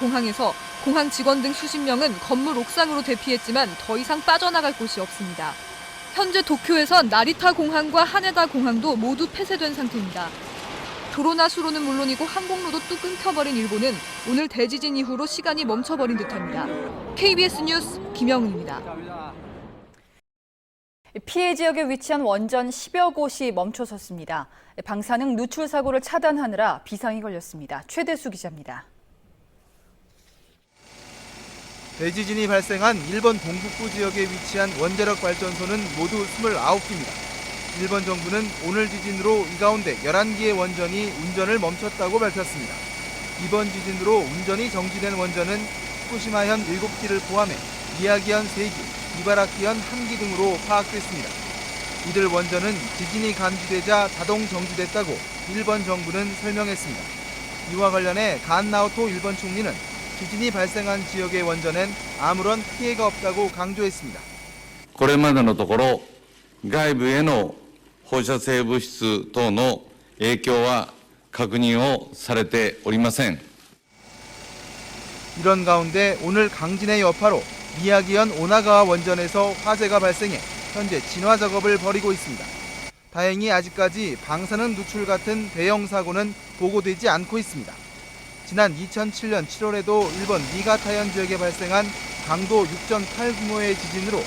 공항에서 공항 직원 등 수십 명은 건물 옥상으로 대피했지만 더 이상 빠져나갈 곳이 없습니다. 현재 도쿄에선 나리타 공항과 하네다 공항도 모두 폐쇄된 상태입니다. 도로나 수로는 물론이고 항공로도 뚝 끊겨버린 일본은 오늘 대지진 이후로 시간이 멈춰버린 듯합니다. KBS 뉴스 김영은입니다. 피해 지역에 위치한 원전 10여 곳이 멈춰섰습니다. 방사능 누출 사고를 차단하느라 비상이 걸렸습니다. 최대수 기자입니다. 대지진이 발생한 일본 동북부 지역에 위치한 원자력 발전소는 모두 29기입니다. 일본 정부는 오늘 지진으로 이 가운데 11기의 원전이 운전을 멈췄다고 밝혔습니다. 이번 지진으로 운전이 정지된 원전은 후쿠시마현 7기를 포함해 미야기현 3기, 이바라키현 1기 등으로 파악됐습니다. 이들 원전은 지진이 감지되자 자동 정지됐다고 일본 정부는 설명했습니다. 이와 관련해 간 나오토 일본 총리는 지진이 발생한 지역의 원전엔 아무런 피해가 없다고 강조했습니다. これまでのところ外部への放射性物質等の影響は確認をされておりません. 이런 가운데 오늘 강진의 여파로 미야기현 오나가와 원전에서 화재가 발생해 현재 진화 작업을 벌이고 있습니다. 다행히 아직까지 방사능 누출 같은 대형 사고는 보고되지 않고 있습니다. 지난 2007년 7월에도 일본 니가타현 지역에 발생한 강도 6.8 규모의 지진으로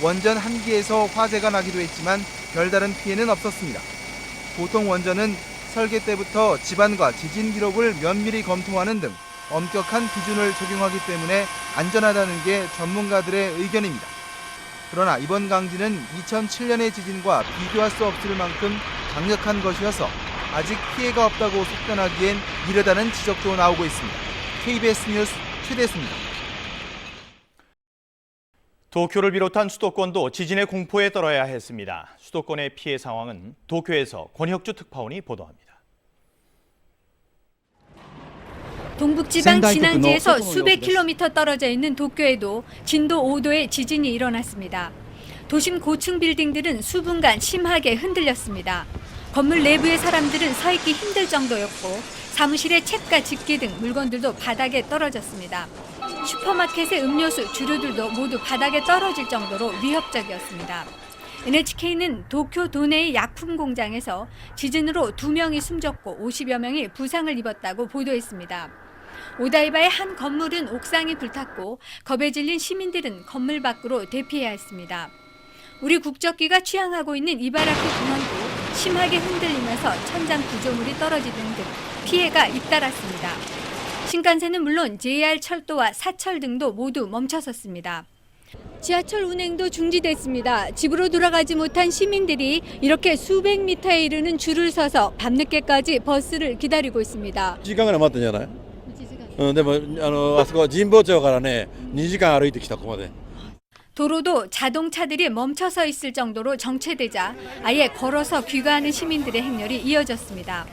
원전 1기에서 화재가 나기도 했지만 별다른 피해는 없었습니다. 보통 원전은 설계 때부터 집안과 지진 기록을 면밀히 검토하는 등 엄격한 기준을 적용하기 때문에 안전하다는 게 전문가들의 의견입니다. 그러나 이번 강진은 2007년의 지진과 비교할 수 없을 만큼 강력한 것이어서 아직 피해가 없다고 속단하기엔 이르다는 지적도 나오고 있습니다. KBS 뉴스 최대수입니다. 도쿄를 비롯한 수도권도 지진의 공포에 떨어야 했습니다. 수도권의 피해 상황은 도쿄에서 권혁주 특파원이 보도합니다. 동북지방 진앙지에서 수백 킬로미터 떨어져 있는 도쿄에도 진도 5도의 지진이 일어났습니다. 도심 고층 빌딩들은 수분간 심하게 흔들렸습니다. 건물 내부의 사람들은 서 있기 힘들 정도였고 사무실의 책과 집기 등 물건들도 바닥에 떨어졌습니다. 슈퍼마켓의 음료수, 주류들도 모두 바닥에 떨어질 정도로 위협적이었습니다. NHK는 도쿄 도내의 약품 공장에서 지진으로 2명이 숨졌고 50여 명이 부상을 입었다고 보도했습니다. 오다이바의 한 건물은 옥상이 불탔고 겁에 질린 시민들은 건물 밖으로 대피해야 했습니다. 우리 국적기가 취항하고 있는 이바라키 공항도 심하게 흔들리면서 천장 구조물이 떨어지는 등 피해가 잇따랐습니다. 신칸센은 물론 JR 철도와 사철 등도 모두 멈춰섰습니다. 지하철 운행도 중지됐습니다. 집으로 돌아가지 못한 시민들이 이렇게 수백 미터에 이르는 줄을 서서 밤늦게까지 버스를 기다리고 있습니다. 1時間ぐらい待ったんじゃない？でもあそこ神保町からね2時間歩いてきたここまで。 도로도 자동차들이 멈춰서 있을 정도로 정체되자 아예 걸어서 귀가하는 시민들의 행렬이 이어졌습니다.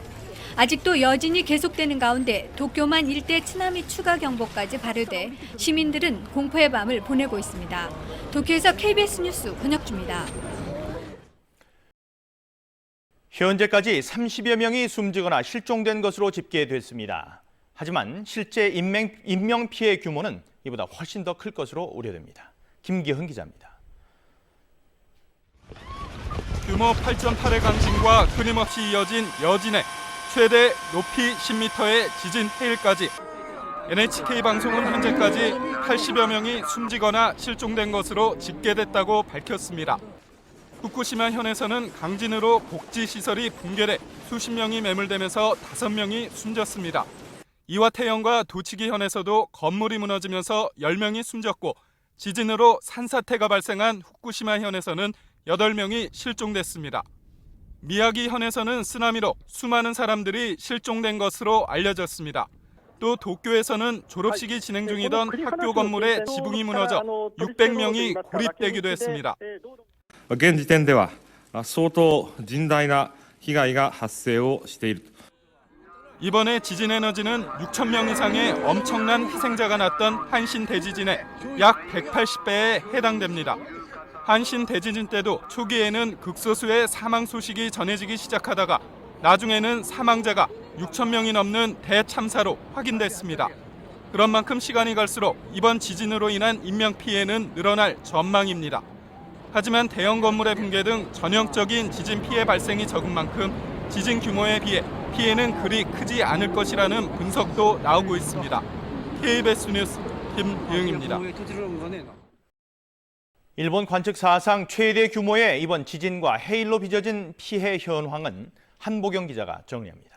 아직도 여진이 계속되는 가운데 도쿄만 일대 쓰나미 추가 경보까지 발효돼 시민들은 공포의 밤을 보내고 있습니다. 도쿄에서 KBS 뉴스 권혁주입니다. 현재까지 30여 명이 숨지거나 실종된 것으로 집계됐습니다. 하지만 실제 인명 피해 규모는 이보다 훨씬 더 클 것으로 우려됩니다. 김기흥 기자입니다. 규모 8.8의 강진과 끊임없이 이어진 여진의 최대 높이 10m의 지진 해일까지 NHK 방송은 현재까지 80여 명이 숨지거나 실종된 것으로 집계됐다고 밝혔습니다. 후쿠시마 현에서는 강진으로 복지시설이 붕괴돼 수십 명이 매몰되면서 5명이 숨졌습니다. 이와테현과 도치기 현에서도 건물이 무너지면서 10명이 숨졌고 지진으로 산사태가 발생한 후쿠시마 현에서는 8명이 실종됐습니다. 미야기 현에서는 쓰나미로 수많은 사람들이 실종된 것으로 알려졌습니다. 또 도쿄에서는 졸업식이 진행 중이던 학교 건물의 지붕이 무너져 600명이 고립되기도 했습니다. 現時点では相当甚大な被害が発生をしている。 이번에 지진 에너지는 6천 명 이상의 엄청난 희생자가 났던 한신 대지진의 약 180배에 해당됩니다. 한신 대지진 때도 초기에는 극소수의 사망 소식이 전해지기 시작하다가 나중에는 사망자가 6천 명이 넘는 대참사로 확인됐습니다. 그런 만큼 시간이 갈수록 이번 지진으로 인한 인명피해는 늘어날 전망입니다. 하지만 대형 건물의 붕괴 등 전형적인 지진 피해 발생이 적은 만큼 지진 규모에 비해 피해는 그리 크지 않을 것이라는 분석도 나오고 있습니다. KBS 뉴스 김희응입니다. 일본 관측 사상 최대 규모의 이번 지진과 해일로 빚어진 피해 현황은 한보경 기자가 정리합니다.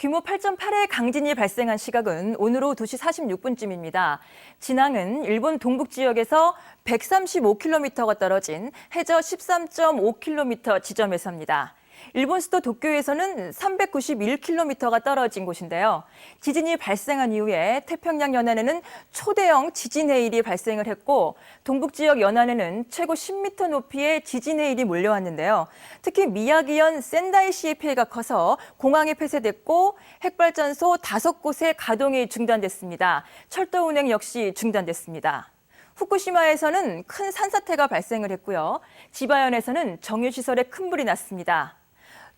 규모 8.8의 강진이 발생한 시각은 오늘 오후 2시 46분쯤입니다. 진앙은 일본 동북 지역에서 135km가 떨어진 해저 13.5km 지점에서입니다. 일본 수도 도쿄에서는 391km가 떨어진 곳인데요. 지진이 발생한 이후에 태평양 연안에는 초대형 지진 해일이 발생을 했고 동북 지역 연안에는 최고 10m 높이의 지진 해일이 몰려왔는데요. 특히 미야기현 센다이시의 피해가 커서 공항이 폐쇄됐고 핵발전소 5곳의 가동이 중단됐습니다. 철도 운행 역시 중단됐습니다. 후쿠시마에서는 큰 산사태가 발생을 했고요. 지바현에서는 정유시설에 큰 불이 났습니다.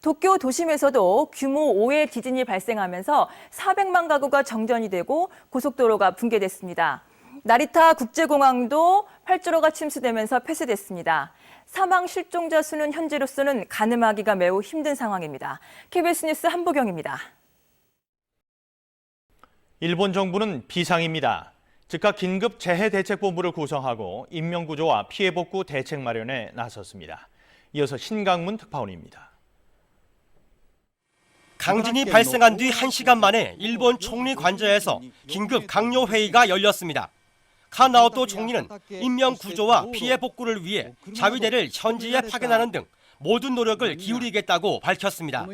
도쿄 도심에서도 규모 5의 지진이 발생하면서 400만 가구가 정전이 되고 고속도로가 붕괴됐습니다. 나리타 국제공항도 활주로가 침수되면서 폐쇄됐습니다. 사망 실종자 수는 현재로서는 가늠하기가 매우 힘든 상황입니다. KBS 뉴스 한보경입니다. 일본 정부는 비상입니다. 즉각 긴급 재해대책본부를 구성하고 인명구조와 피해복구 대책 마련에 나섰습니다. 이어서 신강문 특파원입니다. 강진이 발생한 뒤 1시간 만에 일본 총리 관저에서 긴급 강요 회의가 열렸습니다. 카나오토 총리는 인명 구조와 피해 복구를 위해 자위대를 현지에 파견하는 등 모든 노력을 기울이겠다고 밝혔습니다.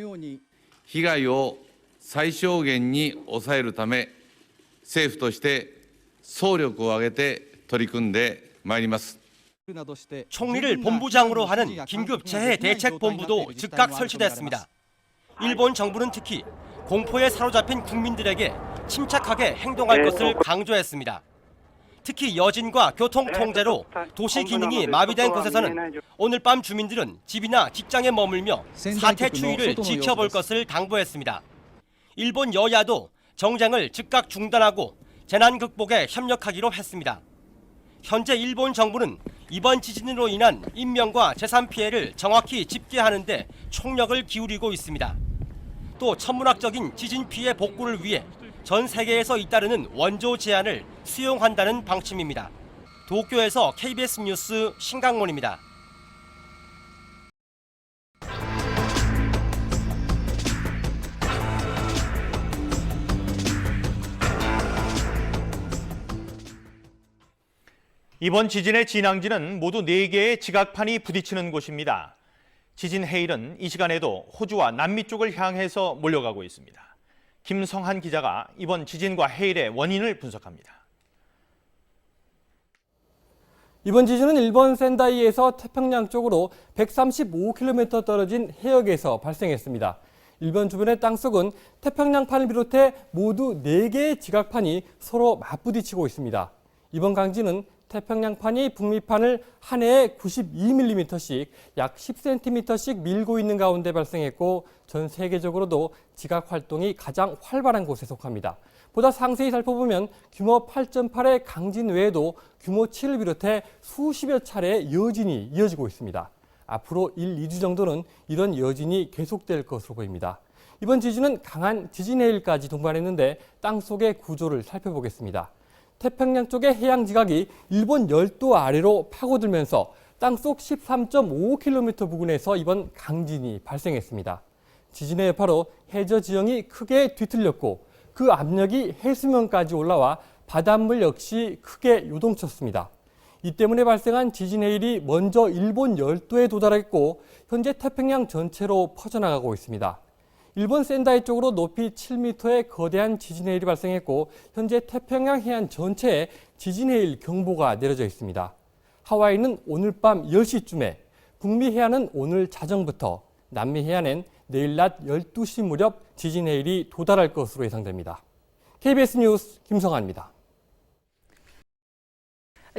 被害を最小限に抑えるため、政府として総力を挙げて取り組んでまいります。 총리를 본부장으로 하는 긴급 재해 대책 본부도 즉각 설치됐습니다. 일본 정부는 특히 공포에 사로잡힌 국민들에게 침착하게 행동할 것을 강조했습니다. 특히 여진과 교통 통제로 도시 기능이 마비된 곳에서는 오늘 밤 주민들은 집이나 직장에 머물며 사태 추이를 지켜볼 것을 당부했습니다. 일본 여야도 정쟁을 즉각 중단하고 재난 극복에 협력하기로 했습니다. 현재 일본 정부는 이번 지진으로 인한 인명과 재산 피해를 정확히 집계하는 데 총력을 기울이고 있습니다. 또 천문학적인 지진 피해 복구를 위해 전 세계에서 잇따르는 원조 제안을 수용한다는 방침입니다. 도쿄에서 KBS 뉴스 신강문입니다. 이번 지진의 진앙지는 모두 4개의 지각판이 부딪히는 곳입니다. 지진 해일은 이 시간에도 호주와 남미 쪽을 향해서 몰려가고 있습니다. 김성한 기자가 이번 지진과 해일의 원인을 분석합니다. 이번 지진은 일본 센다이에서 태평양 쪽으로 135km 떨어진 해역에서 발생했습니다. 일본 주변의 땅속은 태평양판을 비롯해 모두 4개의 지각판이 서로 맞부딪히고 있습니다. 이번 강진은 태평양판이 북미판을 한 해에 92mm씩 약 10cm씩 밀고 있는 가운데 발생했고 전 세계적으로도 지각 활동이 가장 활발한 곳에 속합니다. 보다 상세히 살펴보면 규모 8.8의 강진 외에도 규모 7을 비롯해 수십여 차례의 여진이 이어지고 있습니다. 앞으로 1, 2주 정도는 이런 여진이 계속될 것으로 보입니다. 이번 지진은 강한 지진 해일까지 동반했는데 땅속의 구조를 살펴보겠습니다. 태평양 쪽의 해양 지각이 일본 열도 아래로 파고들면서 땅속 13.5km 부근에서 이번 강진이 발생했습니다. 지진의 여파로 해저 지형이 크게 뒤틀렸고 그 압력이 해수면까지 올라와 바닷물 역시 크게 요동쳤습니다. 이 때문에 발생한 지진 해일이 먼저 일본 열도에 도달했고 현재 태평양 전체로 퍼져나가고 있습니다. 일본 센다이 쪽으로 높이 7m의 거대한 지진 해일이 발생했고 현재 태평양 해안 전체에 지진 해일 경보가 내려져 있습니다. 하와이는 오늘 밤 10시쯤에, 북미 해안은 오늘 자정부터, 남미 해안엔 내일 낮 12시 무렵 지진 해일이 도달할 것으로 예상됩니다. KBS 뉴스 김성환입니다.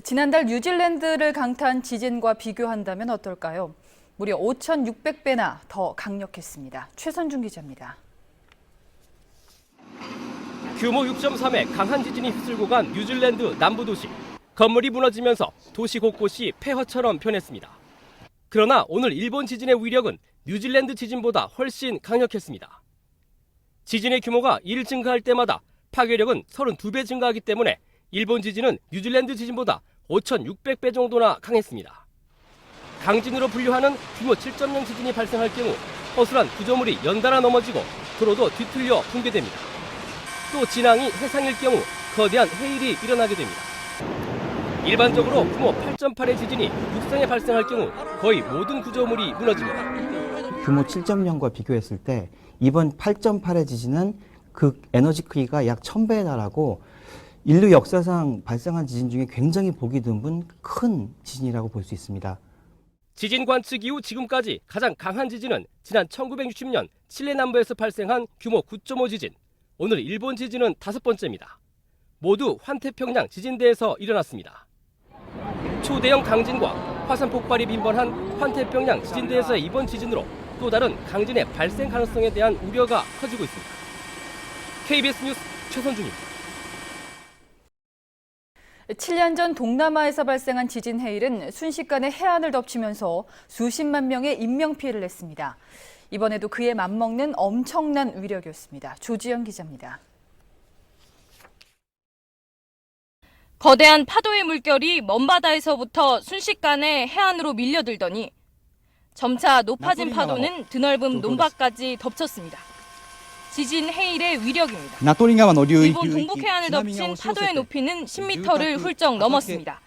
지난달 뉴질랜드를 강타한 지진과 비교한다면 어떨까요? 무려 5,600배나 더 강력했습니다. 최선중 기자입니다. 규모 6.3의 강한 지진이 휩쓸고 간 뉴질랜드 남부 도시. 건물이 무너지면서 도시 곳곳이 폐허처럼 변했습니다. 그러나 오늘 일본 지진의 위력은 뉴질랜드 지진보다 훨씬 강력했습니다. 지진의 규모가 1 증가할 때마다 파괴력은 32배 증가하기 때문에 일본 지진은 뉴질랜드 지진보다 5,600배 정도나 강했습니다. 강진으로 분류하는 규모 7.0 지진이 발생할 경우 허술한 구조물이 연달아 넘어지고 도로도 뒤틀려 붕괴됩니다. 또 진앙이 해상일 경우 거대한 해일이 일어나게 됩니다. 일반적으로 규모 8.8의 지진이 육상에 발생할 경우 거의 모든 구조물이 무너집니다. 규모 7.0과 비교했을 때 이번 8.8의 지진은 그 에너지 크기가 약 1000배에 달하고 인류 역사상 발생한 지진 중에 굉장히 보기 드문 큰 지진이라고 볼 수 있습니다. 지진 관측 이후 지금까지 가장 강한 지진은 지난 1960년 칠레 남부에서 발생한 규모 9.5 지진. 오늘 일본 지진은 5번째입니다. 모두 환태평양 지진대에서 일어났습니다. 초대형 강진과 화산 폭발이 빈번한 환태평양 지진대에서의 이번 지진으로 또 다른 강진의 발생 가능성에 대한 우려가 커지고 있습니다. KBS 뉴스 최선중입니다. 7년 전 동남아에서 발생한 지진 해일은 순식간에 해안을 덮치면서 수십만 명의 인명피해를 냈습니다. 이번에도 그에 맞먹는 엄청난 위력이었습니다. 조지영 기자입니다. 거대한 파도의 물결이 먼바다에서부터 순식간에 해안으로 밀려들더니 점차 높아진 파도는 드넓은 논바까지 덮쳤습니다. 지진 해일의 위력입니다. 일본 동북 해안을 덮친 파도의 높이는 10m를 훌쩍 넘었습니다.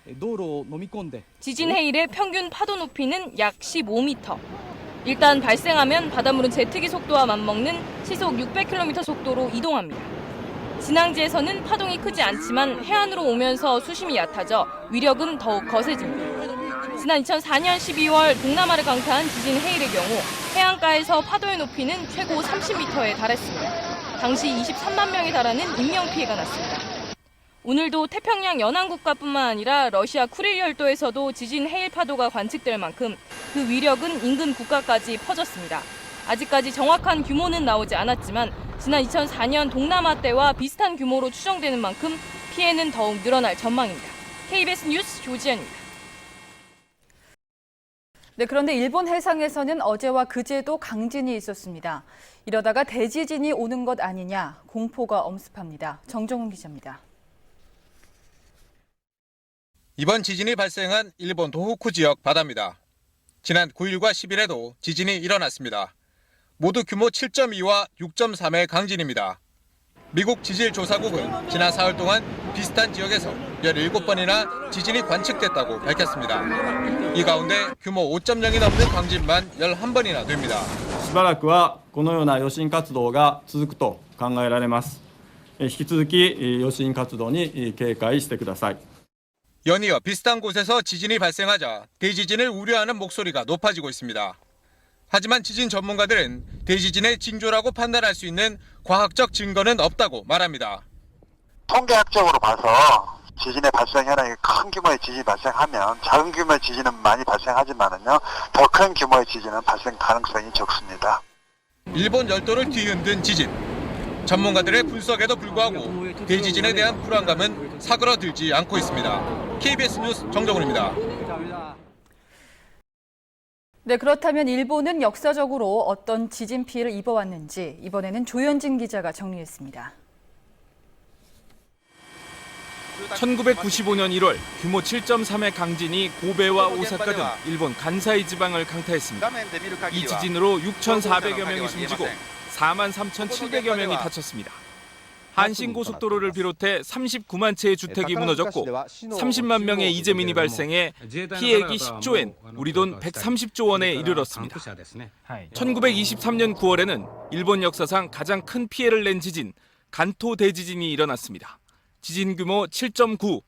지진 해일의 평균 파도 높이는 약 15m. 일단 발생하면 바닷물은 제트기 속도와 맞먹는 시속 600km 속도로 이동합니다. 진앙지에서는 파동이 크지 않지만 해안으로 오면서 수심이 얕아져 위력은 더욱 거세집니다. 지난 2004년 12월 동남아를 강타한 지진 해일의 경우 해안가에서 파도의 높이는 최고 30m에 달했습니다. 당시 23만 명에 달하는 인명피해가 났습니다. 오늘도 태평양 연안 국가뿐만 아니라 러시아 쿠릴 열도에서도 지진 해일 파도가 관측될 만큼 그 위력은 인근 국가까지 퍼졌습니다. 아직까지 정확한 규모는 나오지 않았지만 지난 2004년 동남아 때와 비슷한 규모로 추정되는 만큼 피해는 더욱 늘어날 전망입니다. KBS 뉴스 조지현입니다. 네, 그런데 일본 해상에서는 어제와 그제도 강진이 있었습니다. 이러다가 대지진이 오는 것 아니냐 공포가 엄습합니다. 정정훈 기자입니다. 이번 지진이 발생한 일본 도호쿠 지역 바다입니다. 지난 9일과 10일에도 지진이 일어났습니다. 모두 규모 7.2와 6.3의 강진입니다. 미국 지질조사국은 지난 사흘 동안 비슷한 지역에서 17번이나 지진이 관측됐다고 밝혔습니다. 이 가운데 규모 5.0이 넘는 강진만 11번이나 됩니다. しばらくはこのような余震活動が続くと考えられます。引き続き余震活動に警戒してください。 연이어 비슷한 곳에서 지진이 발생하자 대지진을 우려하는 목소리가 높아지고 있습니다. 하지만 지진 전문가들은 대지진의 징조라고 판단할 수 있는 과학적 증거는 없다고 말합니다. 통계학적으로 봐서 지진의 발생 현황이 큰 규모의 지진이 발생하면 작은 규모의 지진은 많이 발생하지만은요, 더 큰 규모의 지진은 발생 가능성이 적습니다. 일본 열도를 뒤흔든 지진. 전문가들의 분석에도 불구하고 대지진에 대한 불안감은 사그러들지 않고 있습니다. KBS 뉴스 정정훈입니다. 네, 그렇다면 일본은 역사적으로 어떤 지진 피해를 입어왔는지 이번에는 조현진 기자가 정리했습니다. 1995년 1월 규모 7.3의 강진이 고베와 오사카 등 일본 간사이 지방을 강타했습니다. 이 지진으로 6,400여 명이 숨지고 43,700여 명이 다쳤습니다. 한신고속도로를 비롯해 39만 채의 주택이 무너졌고 30만 명의 이재민이 발생해 피해액이 10조엔, 우리 돈 130조 원에 이르렀습니다. 1923년 9월에는 일본 역사상 가장 큰 피해를 낸 지진, 간토 대지진이 일어났습니다. 지진 규모 7.9,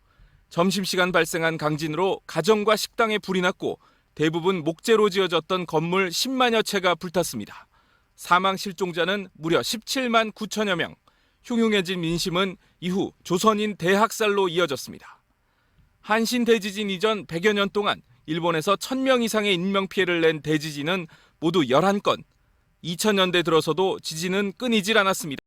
점심시간 발생한 강진으로 가정과 식당에 불이 났고 대부분 목재로 지어졌던 건물 10만여 채가 불탔습니다. 사망 실종자는 무려 17만 9천여 명. 흉흉해진 민심은 이후 조선인 대학살로 이어졌습니다. 한신 대지진 이전 100여 년 동안 일본에서 1000명 이상의 인명피해를 낸 대지진은 모두 11건. 2000년대 들어서도 지진은 끊이질 않았습니다.